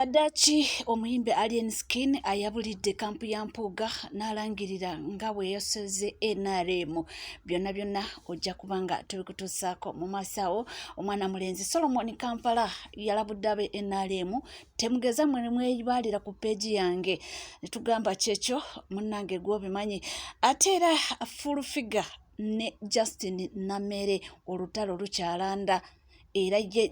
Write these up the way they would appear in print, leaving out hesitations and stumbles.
Adachi omuyimbe Alien Skin ayabulidde kampu ya Mpuuga n'alangirira nga bwe yasoze NRM byonna ojja kubanga tubikutuusaako mu masawo. Omwana mulenzi Solomon Kampala yalabudde abe NRM temugeza mweyibaalira ku peegi yange netugamba kyekyo munnange gwobimanyi ate era full figure ne Justin Namere olutalo lukyalanda era ye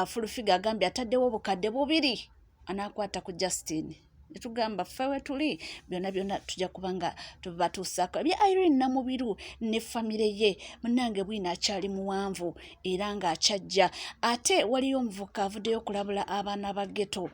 full figure agambye ataddewo obukadde bubiri anakwata ku Justin netugamba fewe tuli byonna tujja kubanga tubatuusako ebya Irene Namubiru ne famire ye munange bwina akyali muwanvu era nga akyajja ate waliyo omuvuka avuddeyo okulabula abaana ba ghetto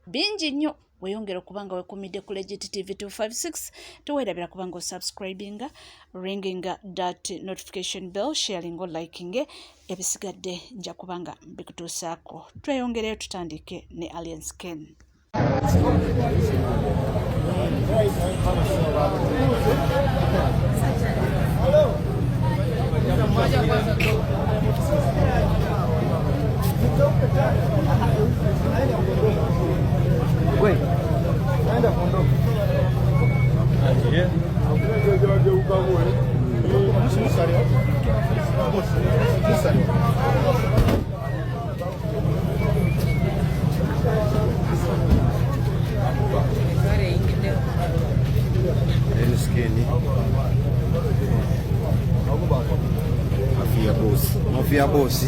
bingi nnyo weyongera okubanga wekumidde ku Legit TV 256 tuweerabira kubanga osubscribinga ringing that notification bell sharing or liking ebisigadde nja kubanga bikutuusaako tweyongereyo tutandike ne Alien Skin. Wait, anda kondo. Aje. Mafia boss.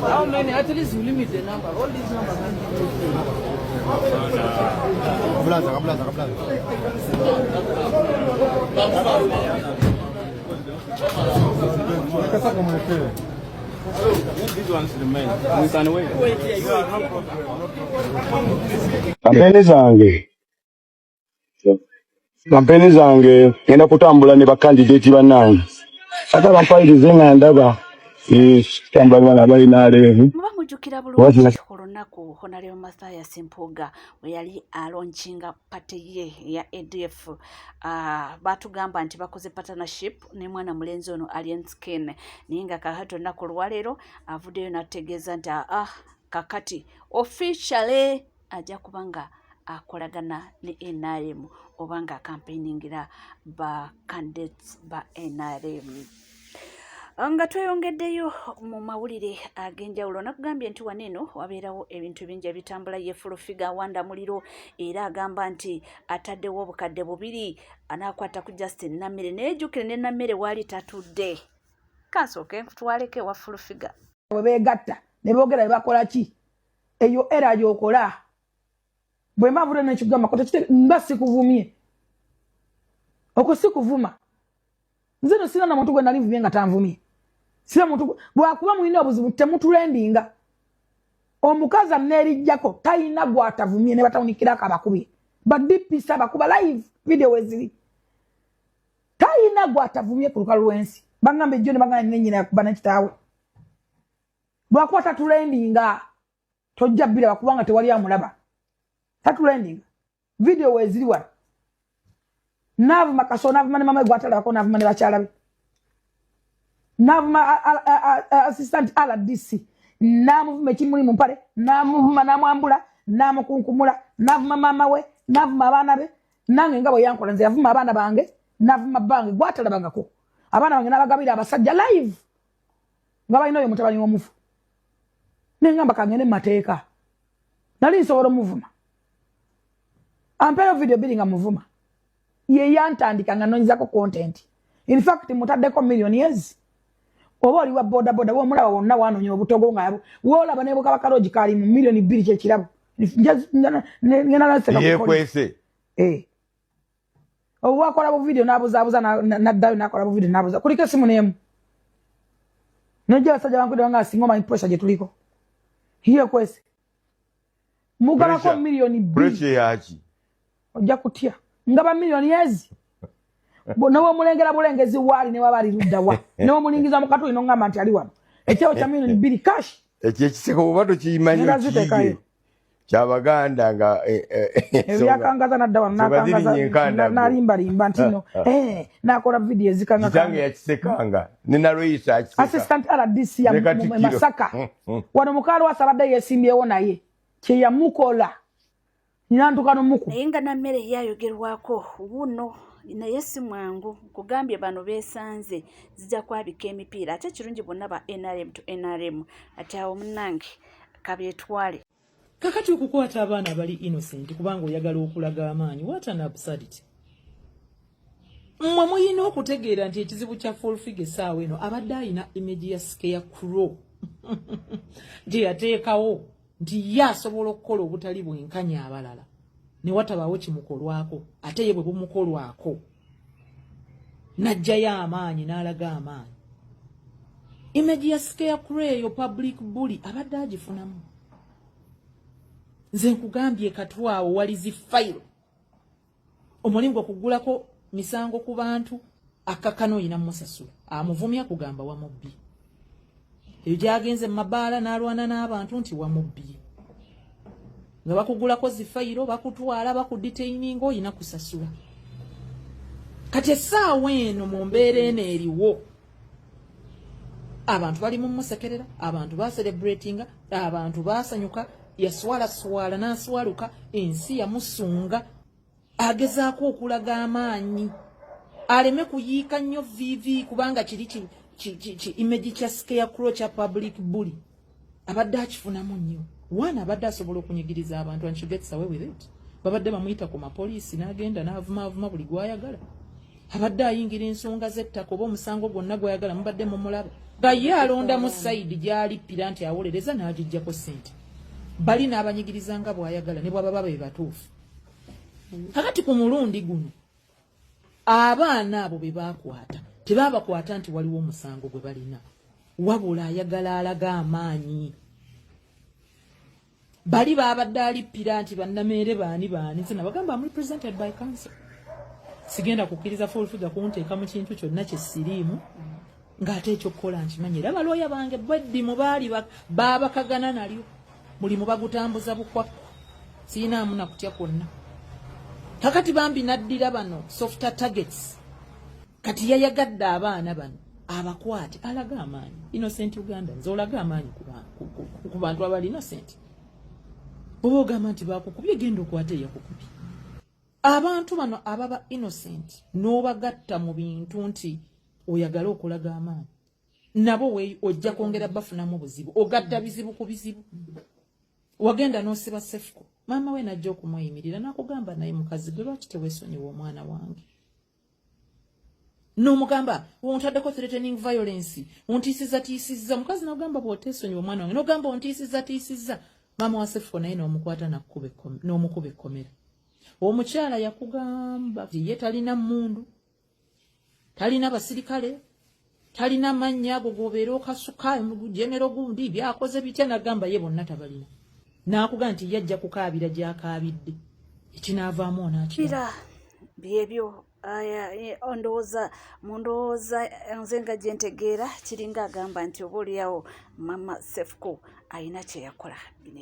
How many? At least you limit the number. All these numbers. These ones remain. We can wait. Kampeni zange ngenda kutambula ne bakandidate bannange ate bampayirize nga ndaba tambula bana balina aleevu mujjukira bulungi olunaku Honorable Mathias Mpuuga we yali alaunchinga party ye ya ADF batugamba nti bakoze partnership ne mwana mulenzi ono Alien Skin naye nga kakati olunaku olwaleero avuddeyo n'ategeeza nti kakati officially ajja kubanga akolagana ne NRM obanga campaigningira ba candidates ba NRM. Nga tweyongeddeyo mu mawulire ag'enjawulo nakugambye nti waneeno wabeerawo ebintu bingi ebitambula ye full figure Wanda Muliro era agamba nti ataddewo obukadde bubiri anaakwata ku Justin Namere neejjukire ne Namere waali tatudde kansooke twaleke wa full figure bwe beegatta ne boogera ne bakola ki eyo era gy'okola bwe mavule n'ekigamba kote nga sikuvumye okwo sikuvuma nze no sina na muntu gwe nali nvumye nga tanvumye sina muntu bwakuba mulina obuzibu temutulendinga omukazi aneerijjako talina gwatavumye ne batawunikirako abakubye badipisa bakuba live video weziri talina gwatavumye ku lukalu lw'ensi baŋŋamba ejjo ne baŋŋamba nenyina yakuba nekitaawe bwakuba tatulendinga tojja bbira bakubanga tewali amulaba tatulendinga video weziri wano navuma kaso navuma ne mama gwatalako navuma ne bakyalabe navuma assistant ala DC namuvuma ekimuli mu mpale namuvuma namwambula namukunkumula navuma mama we navuma abaana be nange ngabo yankola nze yavuma abaana bange navuma bange gwatalabangako abaana bange nabagabira abasajja live nga balina oyo mutabani w'omufu nengamba kangene mateeka nali nsobola omuvuma ampeyo video biri nga muvuma ye yantandika nga nonyizako content in fact mutaddeko millionaires oba oli wa boda boda wo mulaba wonna wanoonya obutogo nga wolaba ne bukaba kaloji kali mu million 2 kyekirabo ngena naseka yekwese owakola bu video nabuzabuza naddayo nakola bu video nabuza kuliko simu nemu Nojja basajja bankwidde nga singo my pressure je tuliko. Hiyo kwese. mugabako milioni 2 pressure yaki ojja kutya ngaba milioni ezi nawe mulengera bulengezi wali ne wabali luddawa nawe mulingiza mu katuli nongamba nti ali wano ekyo kya milioni 2 cash ekyo ekiseko obato kimanyi kiyige kyabaganda nga ebyakangaza nadda wano nakangaza nalimbalimba ntino nakola video ezikanga kitange yakisekanga nina Loisa akiseka assistant RDC ya Masaka wano mukalo wasabadde yesimbyewo naye kye yamukola ninantukano muku naye nga nammere yayogerwako wuno naye si mwangu kugambye bano beesanze zijja kwabika emipiira ate kirungi bonna ba NRM to NRM ate awo munnange kabyetwale kakati okukwata abaana bali innocent kubanga oyagala okulaga amaanyi what an absurdity mmwe muyina okutegeera nti ekizibu kya full figure saawa eno abadde ayina image ya Scarecrow nti yateekawo nti ye asobola okukola obutali bwenkanya abalala ne watabaawo kimukolwako ate ye bwe bumukolwako najjayo amaanyi n'alaga amaanyi image ya Scarecrow eyo public bully abadde agifunamu nze nkugambye katwawo wali zifayiro omulimu gw'okugulako misango ku bantu akakano oyina musasula amuvumya kugamba wamubbi eyo gyagenze mu mabaala n'alwana n'abantu nti wamubbi nga bakugulako zifayiro bakutwala bakudetaininga oyina kusasula kati essaawa eno mu mbeera eno eriwo abantu bali mu musekerera abantu baselebratinga abantu basanyuka yaswala n'aswaluka ensi yamusunga agezaako okulaga amaanyi aleme kuyiika nnyo vivi kubanga kiri image kya Scarecrow kya public bully abadde akifunamu nnyo wana abadde asobola okunyigiriza abantu and she gets away with it babadde bamuyita ku mapoliisi n'agenda n'avuma buli gwayagala abadde ayingira ensonga z'ettaka oba omusango gwonna gwayagala mubadde mumulaba nga ye alonda mu sayidi gy'alippira nti awolereza n'agijjako ssente bali n'abanyigiriza nga bwayagala ne bwaba be batuufu kakati ku mulundi guno abaana abo be bakwata tebabakwata nti waliwo omusango gwe balina wabula ayagala alaga amaanyi bali babadde alippira nti bannameere baani nze nabagamba am represented by council sigenda kukkiriza full figure kunteeka mu kintu kyonna kye siriimu ng'ate ekyokukola nkimanyi era balooya bange bweddimu baali baabakagana nalyo mulimu bagutambuza bukwa siinaamu nakutya kwonna kakati bambi naddira bano softer targets kati yayagadde abaana bano abakwate alaga amaanyi innocent Uganda nze olaga amaanyi ku bantu abali innocent bwoba ogamba nti bakukubye genda okwata eyakukubye abantu bano ababa innocent n'obagatta mu bintu nti oyagala okulaga amaanyi nabo ojja kwongera bafunamu buzibu ogatta bizibu ku bizibu wagenda n'osiba sefuko maama we najja okumweyimirira n'akugamba naye mukazi gwe lwaki teweesonyiwa omwana wange n'omugamba ontaddeko threatening violence ontiisizza mukazi n'ogamba bw'oteesonyiwa omwana wange n'ogamba ontiisizza maama wa sefuko naye n'omukwata n'omukuba ekkomera omukyala yakugamba ye talina mmundu talina basirikale talina mannya ago gobeera okasuka genero gundi byakoze bitya nagamba ye bonna tabalina n'akugamba nti yajja kukaabira gy'akaabidde ekinaavaamu onaakira byebyo ndowooza nze nga gye ntegeera kiringa agamba nti oba oliawo mama sefuko alina kye yakola bino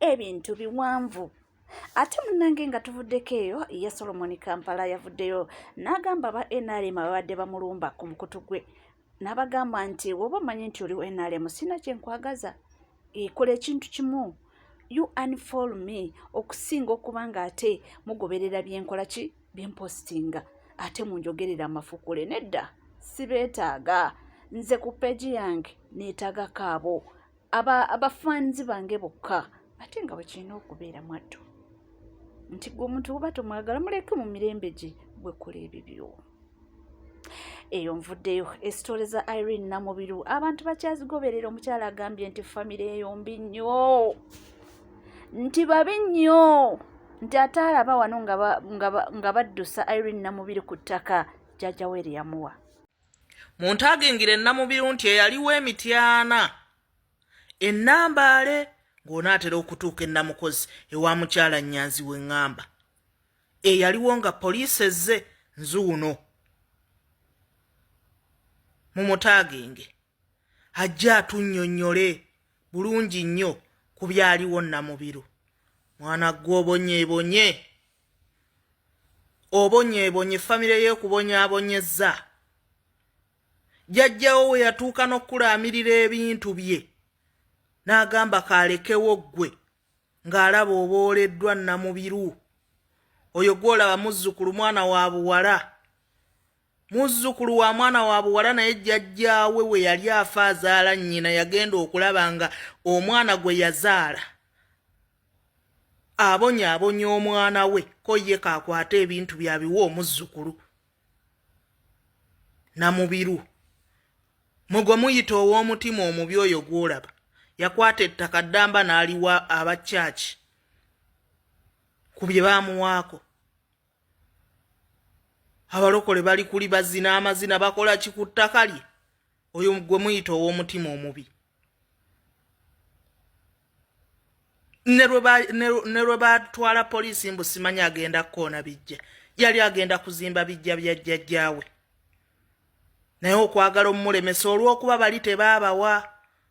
ebintu biwanvu ate munnange nga tuvuddeko eyo ya Solomon Kampala yavuddeyo n'agamba aba NRM ababadde bamulumba ku mukutu gwe n'abagamba nti woba omanyi nti oli NRM sina kye nkwagaza ekola ekintu kimu you unfollow me okusinga okuba nga ate mugoberera byenkola ki byempostinga ate munjogerera amafukule nedda sibeetaaga nze ku peji yange neetaaga kaabo abafanzi bange bokka ate nga bwekirina okubeera mwaddu nti gwe omuntu oba tomwagala muleke mu mirembe gye bwekola ebibyo eyo nvuddeyo esitole za Irene Namubiru abantu bakyazigoberera omukyala agambye nti famire eyombi nnyo nti babi nnyo nti ate alaba wano nga baddusa Irene Namubiru ku ttaka jjajja we lyeyamuwa muntu agengira Namubiru nti eyaliwo emityana ennambaale ng'onaatera okutuuka ennamukozi ewa mukyala Nyanzi we ŋŋamba. Eyaliwo nga poliisi ezze nzuuno mu Mutaagenge ajja atunnyonnyole bulungi nnyo ku byaliwo Namubiru. Mwana gwe obonyeebonye famire ye kubonyaabonyezza. Jjajjawo we yatuuka n'okulaamirira ebintu bye n'agamba kalekewo ggwe ng'alaba obooleddwa Namubiru. Oyo gw'olaba muzzukulu mwana wa buwala. Muzzukulu wa mwana wa buwala naye jjajjaawe we yali afa azaala nnyina yagenda okulaba nga omwana gwe yazaala abonye omwana we ko ye kaakwata ebintu byabiwa omuzzukulu. Namubiru mugwe muyita ow'omutima omubi oyo gw'olaba yakwata ettaka ddamba n'aliwa abakyaki ku bye baamuwaako. Abalokole bali kuli bazina amazina bakola ki ku ttaka lye. Oyo gwe muyita ow'omutima omubi. Ne lwe batwala poliisi mbu simanyi agenda kukoona bijja. Yali agenda kuzimba bijja bya jjajjaawe. Naye okwagala omulemesa olw'okuba bali tebaabawa.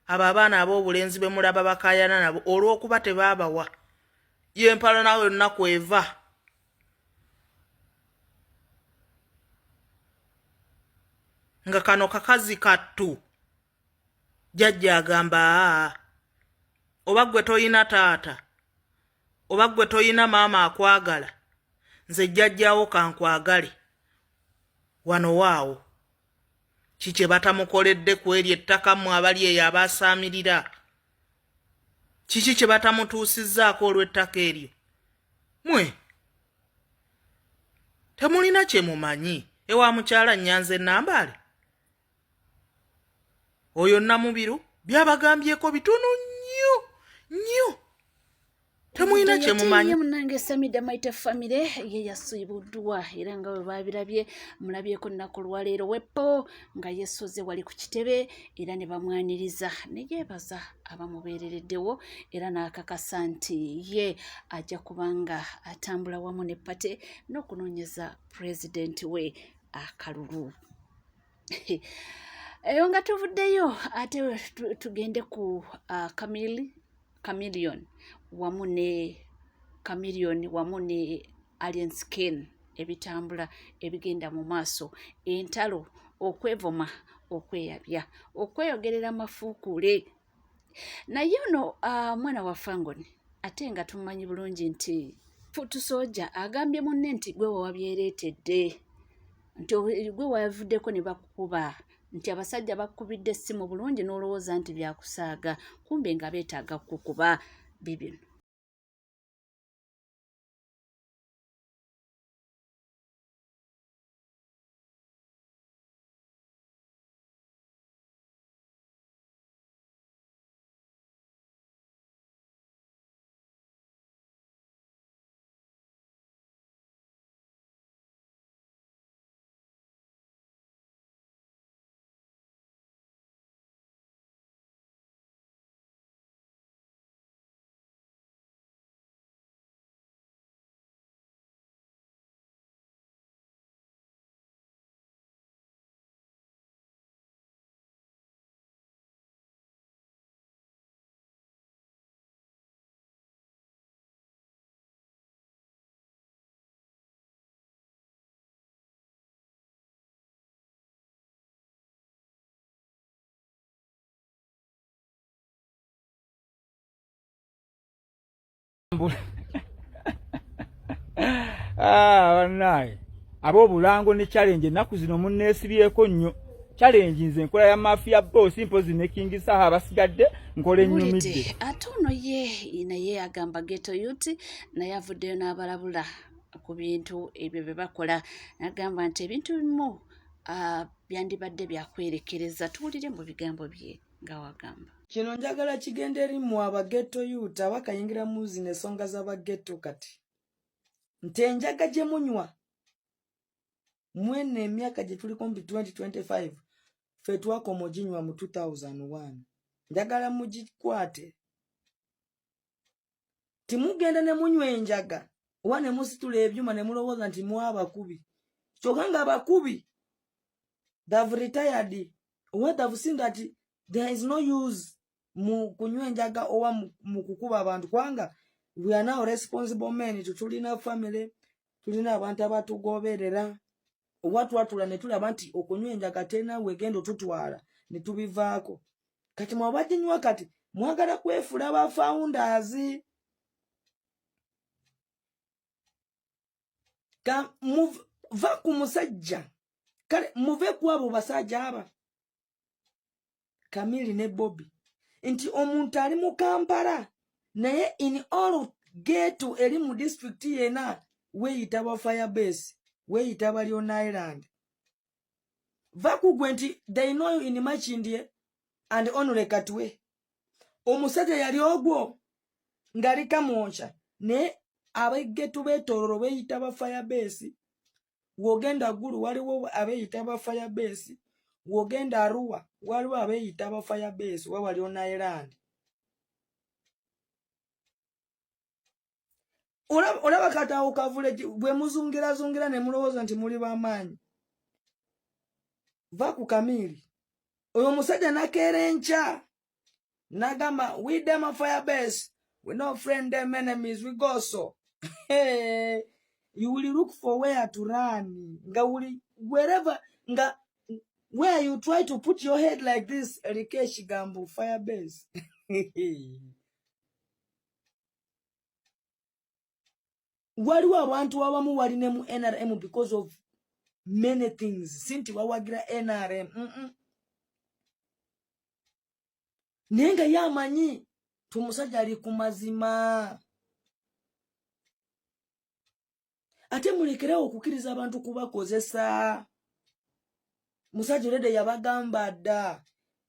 Abo abaana ab'obulenzi be mulaba bakaayana nabo olw'okuba tebaabawa. Ye mpala nawe ennaku eva. Nga kano kakazi kattu. Jjajja agamba oba gwe toyina taata oba gwe toyina maama akwagala nze jjajjaawo kankwagale wano waawo. Kiki batamukoledde ku eryo ettaka mmwe abali eyo abasaamirira? Kiki kye batamutuusizzaako olw'ettaka eryo? Mwe temulina kye mumanyi ewa mukyala Nyanzi Nambale? Oyo Namubiru byabagambyeko bitono nnyo. Temulina kye mumanyi. Munange Samida Maite famire ye yasiibuddwa era nga bwe babirabye mulabyeko nnaku lwaleero Weppo nga yesoze wali ku kitebe era ne bamwaniriza ne yeebaza abamubeerereddewo era n'akakasa nti ye ajja kubanga atambula wamu ne pate n'okunoonyeza pulezidenti we akalulu. Eyo nga tuvuddeyo ate tugende ku Chameleon wamu ne Alien Skin ebitambula ebigenda mu maaso, entalo, okwevuma, okweyabya, okweyogerera amafuukule. Naye ono mwana wa Fangoni ate nga tumanyi bulungi nti Futu Soja agambye munne nti gwe wabyereetedde nti gwe wavuddeko ne bakukuba nti abasajja bakubidde essimu bulungi n'olowooza nti byakusaaga kumbe nga beetaaga kukuba bibino. Banaye ab'obulango ne challenge ennaku zino munneesibyeko nnyo. Challenge nze enkola ya mafia boss mpozi ne King Saha abasigadde nkola ennyumidde. Ate ono ye naye agamba Ghetto Youth naye avuddeyo n'abalabula ku bintu ebyo bye bakola. N'agamba nti ebintu bimu byandibadde byakwerekereza. Tuwulire mu bigambo bye nga wagamba. Kino njagala kigenda eri mu aba Ghetto Youth abakayingira mu zino ensonga z'abagetto kati. Nti enjaga gye munywa mwene emyaka gye tuliko mu 2025 ffe twakoma oginywa mu 2001. Njagala mugikwate timugenda ne munywa enjaga wane musitula ebyuma ne mulowooza nti mwaba kubi kyokanga abakubi they've retired. What I've seen that there is no use mu kunywa enjaga owa mu kukuba abantu kwanga we are now responsible men tulina family tulina abantu abatugoberera watu watula ne tulaba nti okunywa enjaga tena wegendo tutwala ne tubivaako kati mwabajinywa kati mwagala kwefula ba founders ka va ku musajja kale muve kwabo basajja aba Kamili ne Bobby nti omuntu ali mu Kampala naye in all geto eri mu district yena weyita ba Firebase weyita ba Lion Island vakugwe nti they know you in Machindie and Onule Katwe omusajja yali ogwo ngali kamwoncha ne abegetu betororo beyita ba Firebase wogenda gulu waliwo abeyita ba Firebase wogenda Arua waliwo abeyita ba Firebase wa Lion Island olaba kata okavule bwe muzungira ne mulowooza nti muli bamanyi va ku Kamili oyo musajja nakerencha nagamba we them a Firebase we no friend them enemies we go so hey, you will look for where to run nga wherever nga where you try to put your head like this Rikesh Gambo Firebase waliwo abantu abamu waline mu NRM because of many things sinti wawagira NRM nenga yamanyi tumusajja ali kumazima ate mulekerewo okukiriza abantu kubakozesa musajja rede yabagamba dda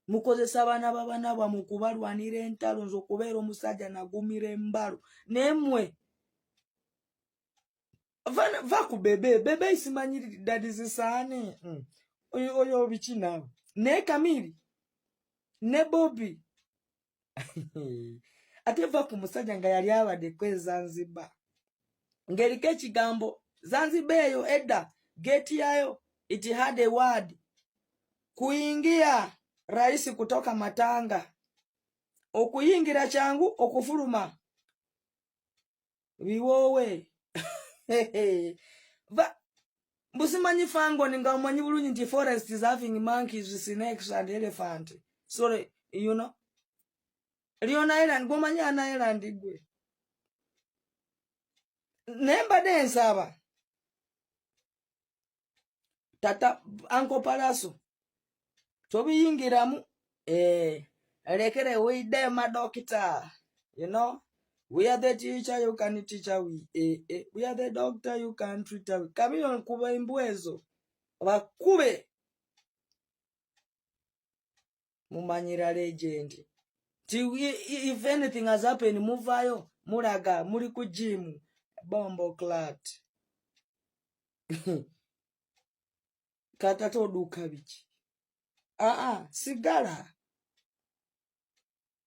mukozesa abana babana bwa mukubalwanira entalo nzo kubeera omusajja nagumira embalo nemwe va ku bebe isimanyiri dadi zisane oyo bichina ne Kamili ne Bobby ate va ku musajja nga yali abadde kwe Zanzibar ngerike ekigambo Zanzibar eyo edda gate yayo it had a word kuingia rais kutoka matanga okuyingira changu okufuluma biwowe va busimanyi fango ninga umanyi bulunyi nti forest is having monkeys snakes and elephant sorry you know Lion Island gomanya ana island igwe nemba densaba tata Uncle Palaso tobiyingiramu elekere we dem a doctor you know we are the teacher you can teach we we are the doctor you can treat we Kamili kuba imbwezo bakube mumanyira legend if anything has happened muvayo mulaga muri ku gym bombo clat kata toduka bichi sigara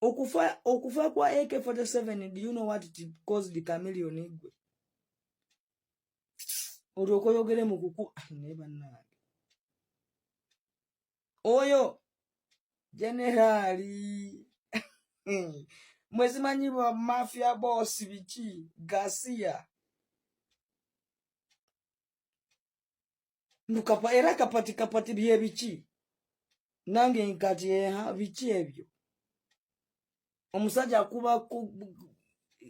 okufa kwa AK47 do you know what it caused the Chameleon igwe odokoyogere mukuku neba nange oyo generali mwezi manyiwa mafia boss bichi Garcia nukapa era kapati bye bichi nange nkati bichi ebyo omusajja kuba ku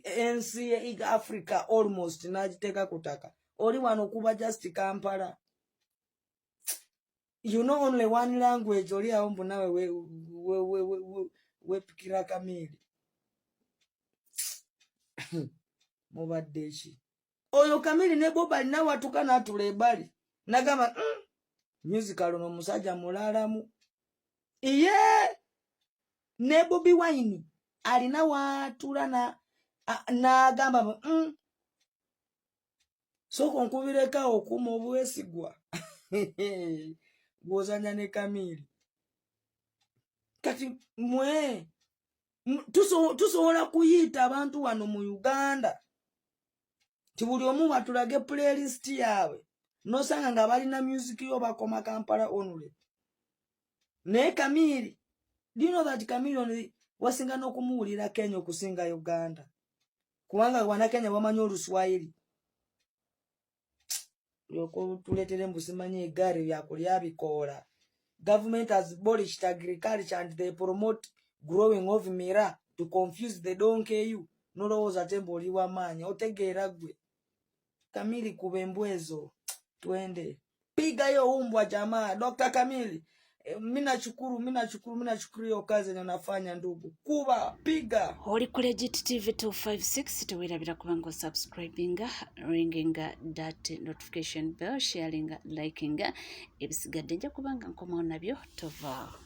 ensi ya Africa almost najiteka kutaka oli wano kuba just Kampala you know only one language oli aombo nawe we pikira Kamili mubaddeshi oyo Kamili ne Boba na watukana atulebali nagamba musical no musajja mulalamu iye ne Bobby Wine alina watula na gamba so konkubireka okuma obwesigwa gozanya ne Kamili kati mwe tusobola kuyita abantu wano mu Uganda ti buli omu batulage playlist yaabwe nosanga nga balina music yo bakoma Kampala only. Ne Kamili, do you know that Kamili wasinga n'okumuwulira Kenya okusinga Uganda? Kubanga wana Kenya bamanyi Oluswahili. Yoko tuletere mbusimanye egari byakulya bikola. Government has abolished agriculture and they promote growing of mira to confuse the donkey you. Nolowoza tembo oliwa manya otegeera gwe. Kamili kubembwezo twende. Piga yo umbwa jamaa Dr. Kamili. Mina chukuru yo kazi na nafanya ndugu. Kuba piga. Oli ku Legit TV 256 tuwirabira kubanga subscribing, ringing that notification bell, sharing, liking ebisigadde nja kubanga nkomawo nabyo tova.